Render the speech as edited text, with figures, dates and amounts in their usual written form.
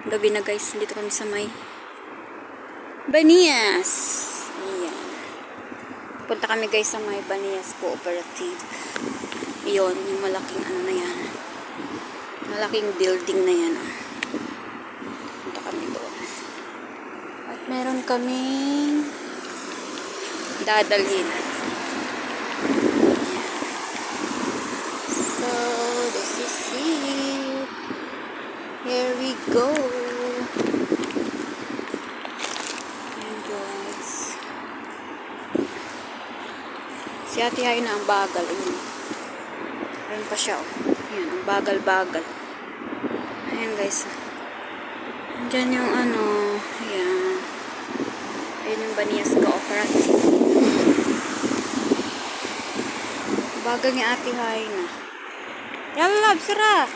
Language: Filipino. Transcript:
Gabi na guys, dito kami sa may Banias. Ayan. Punta kami guys sa may Banias Cooperative. Iyon, yung malaking ano na yan. Malaking building na yan. Punta kami doon. At meron kaming dadalhin. So, this is it. Here we go. Ayan guys. Si Ate Hay na ang bagal. Ayun pa siya. Ayan, ang bagal-bagal. Ayan guys. Andyan yung ano. Ayan. Ayan yung Banias Cooperative. Bagal ni Ate Hay na. Yalla, sira!